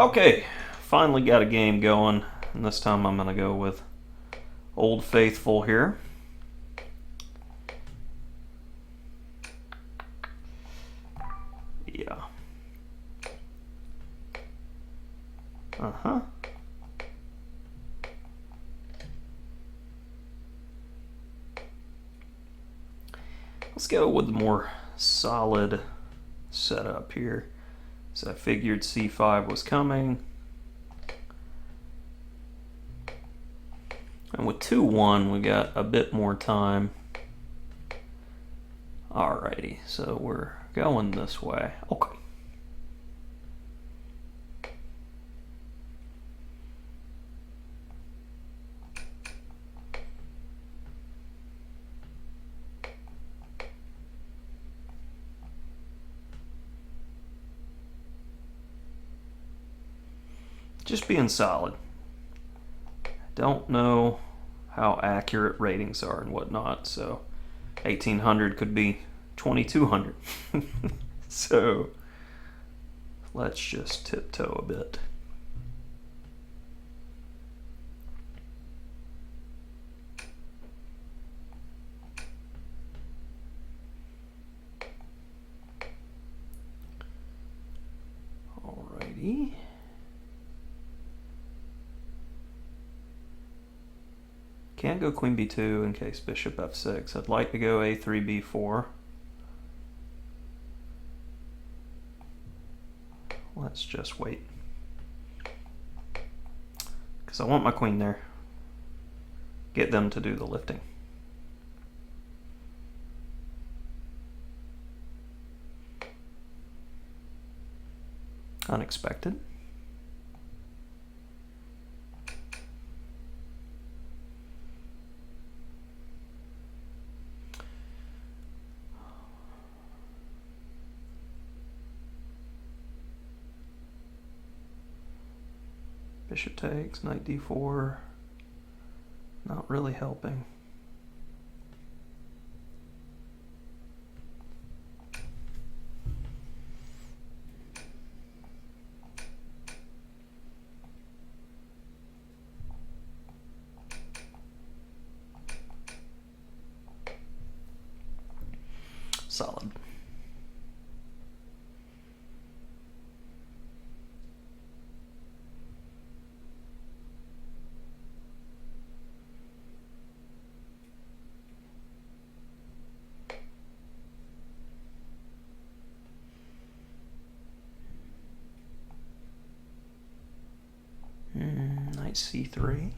Okay, finally got a game going, and this time I'm going to go with Old Faithful here. Yeah. Uh-huh. Let's go with the more solid setup here. So I figured c5 was coming. And with 2-1, we got a bit more time. Alrighty, so we're going this way. Okay. Just being solid. Don't know how accurate ratings are and whatnot, so 1800 could be 2200. So let's just tiptoe a bit. Alrighty. Can't go queen b2 in case bishop f6. I'd like to go a3 b4. Let's just wait, because I want my queen there. Get them to do the lifting. Unexpected. Bishop takes, knight d4. Not really helping. Solid. Knight c3.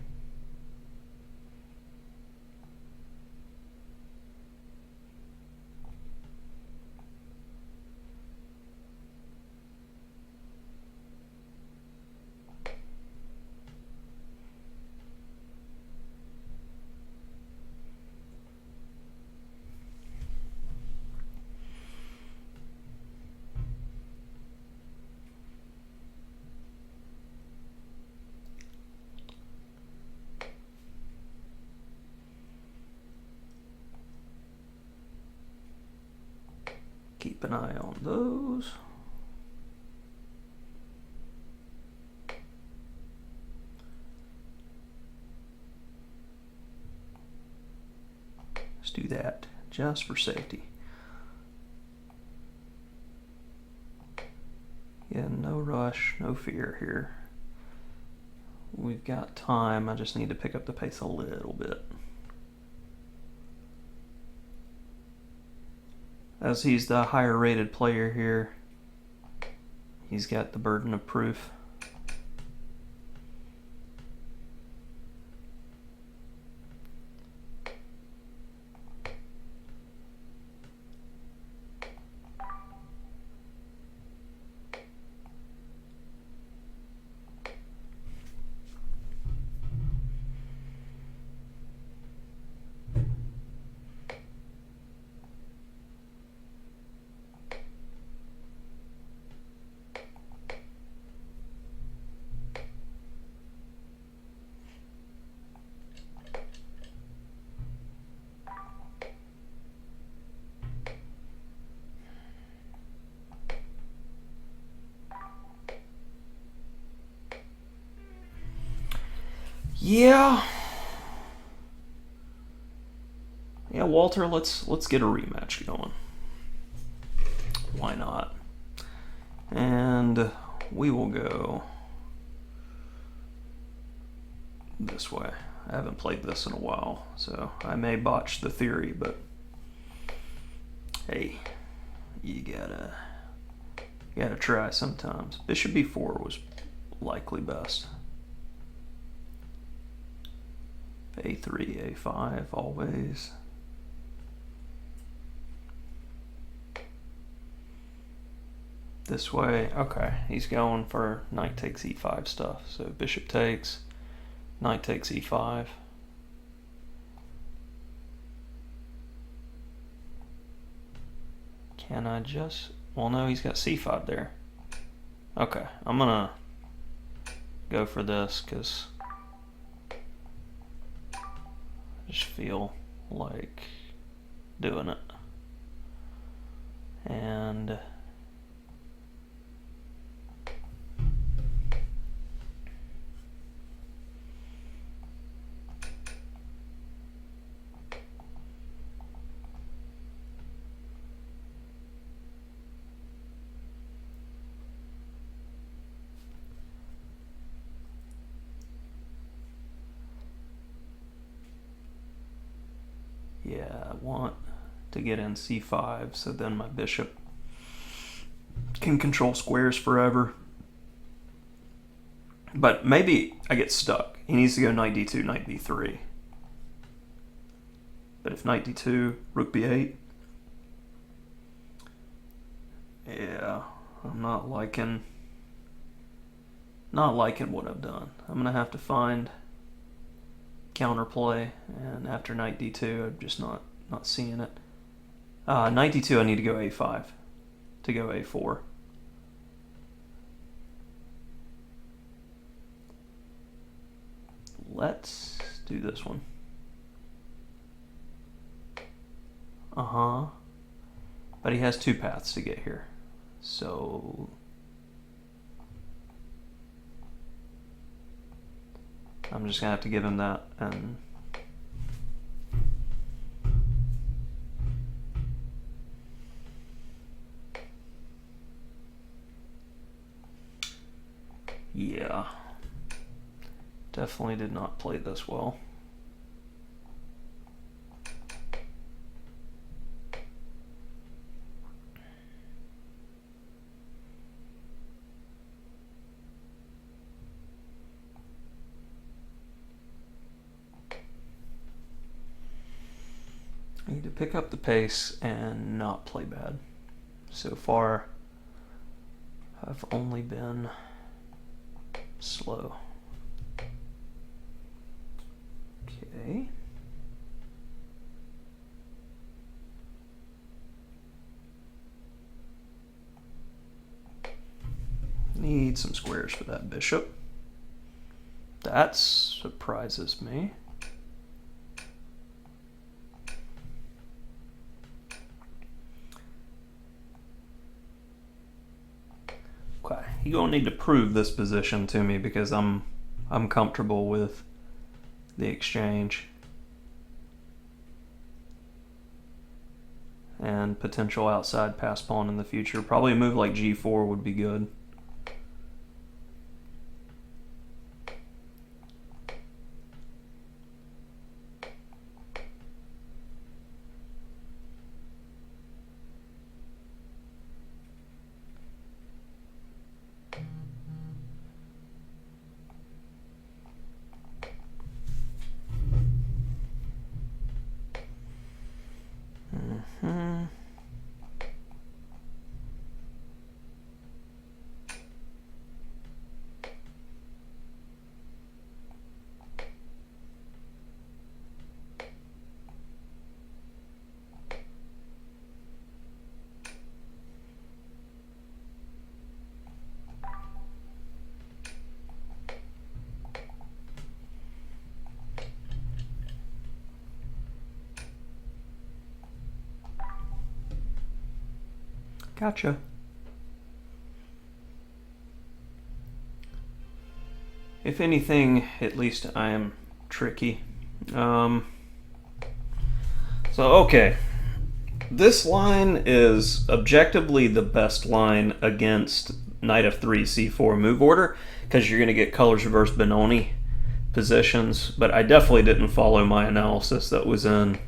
Keep an eye on those. Let's do that just for safety. Yeah, no rush, no fear here. We've got time. I just need to pick up the pace a little bit. As he's the higher rated player here, he's got the burden of proof. Yeah. Yeah, Walter, let's get a rematch going. Why not? And we will go this way. I haven't played this in a while, so I may botch the theory, but hey, you gotta try sometimes. Bishop b4 was likely best. a3, a5 always. This way, okay, he's going for knight takes e5 stuff. So bishop takes, knight takes e5. Can I just, well no, he's got c5 there. Okay, I'm gonna go for this because I just feel like doing it. And yeah, I want to get in c5 so then my bishop can control squares forever. But maybe I get stuck. He needs to go knight d2, knight b3. But if knight d2, rook b8, yeah, I'm not liking what I've done. I'm gonna have to find counterplay, and after knight d2, I'm just not seeing it. Knight d2, I need to go a5 to go a4. Let's do this one. But he has two paths to get here. So I'm just gonna have to give him that, and yeah, definitely did not play this well. I need to pick up the pace and not play bad. So far, I've only been slow. Okay. Need some squares for that bishop. That surprises me. Okay, you're gonna need to prove this position to me because I'm comfortable with the exchange and potential outside pass pawn in the future. Probably a move like g4 would be good. Gotcha. If anything, at least I am tricky. Okay. This line is objectively the best line against knight f3, c4 move order, because you're going to get colors reversed Benoni positions, but I definitely didn't follow my analysis that was in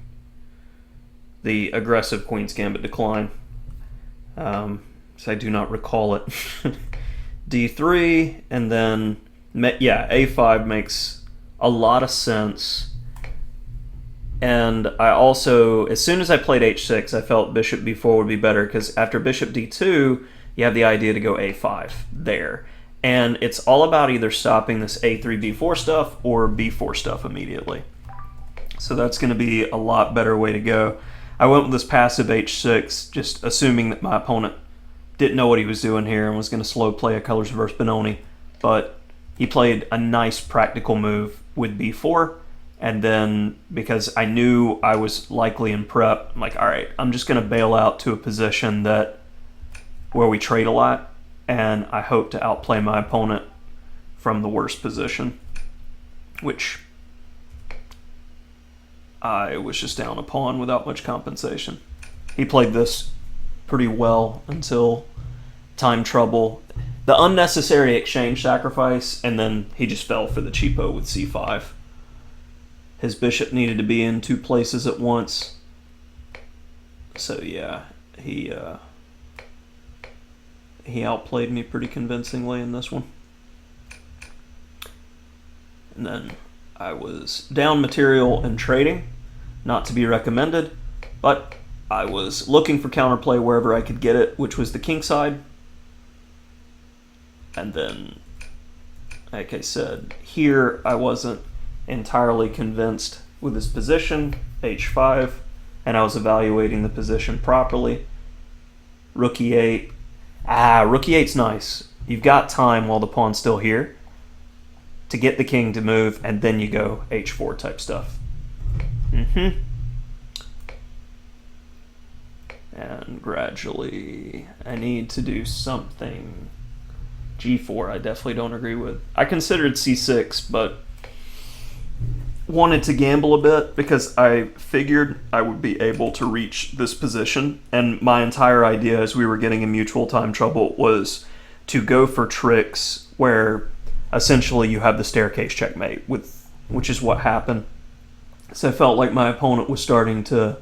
the aggressive Queen's Gambit decline. So I do not recall it. d3, and then, yeah, a5 makes a lot of sense. And I also, as soon as I played h6, I felt bishop b4 would be better, because after bishop d2, you have the idea to go a5 there. And it's all about either stopping this a3, b4 stuff or b4 stuff immediately. So that's going to be a lot better way to go. I went with this passive h6, just assuming that my opponent didn't know what he was doing here and was going to slow play a colors reverse Benoni. But he played a nice practical move with b4. And then, because I knew I was likely in prep, I'm like, all right, I'm just going to bail out to a position where we trade a lot, and I hope to outplay my opponent from the worst position, which I was just down a pawn without much compensation. He played this pretty well until time trouble. The unnecessary exchange sacrifice, and then he just fell for the cheapo with c5. His bishop needed to be in two places at once. So yeah, he outplayed me pretty convincingly in this one. And then I was down material and trading, not to be recommended, but I was looking for counterplay wherever I could get it, which was the king side. And then, like I said, here I wasn't entirely convinced with his position, h5, and I was evaluating the position properly. Rook e8. Rook e8's nice. You've got time while the pawn's still here to get the king to move, and then you go h4 type stuff. And gradually, I need to do something. g4, I definitely don't agree with. I considered c6, but wanted to gamble a bit because I figured I would be able to reach this position, and my entire idea as we were getting in mutual time trouble was to go for tricks where essentially you have the staircase checkmate, which is what happened. So I felt like my opponent was starting to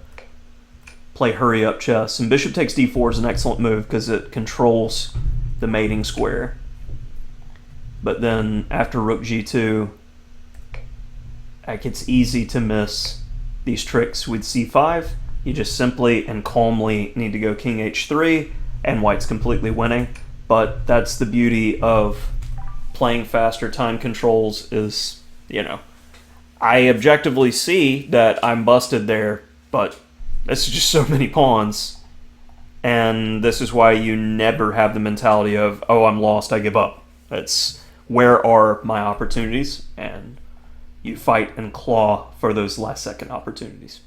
play hurry up chess, and bishop takes d4 is an excellent move because it controls the mating square. But then after rook g2, like, it's easy to miss these tricks with c5. You just simply and calmly need to go king h3, and white's completely winning. But that's the beauty of playing faster time controls is, I objectively see that I'm busted there, but it's just so many pawns. And this is why you never have the mentality of, oh, I'm lost, I give up. It's, where are my opportunities? And you fight and claw for those last second opportunities.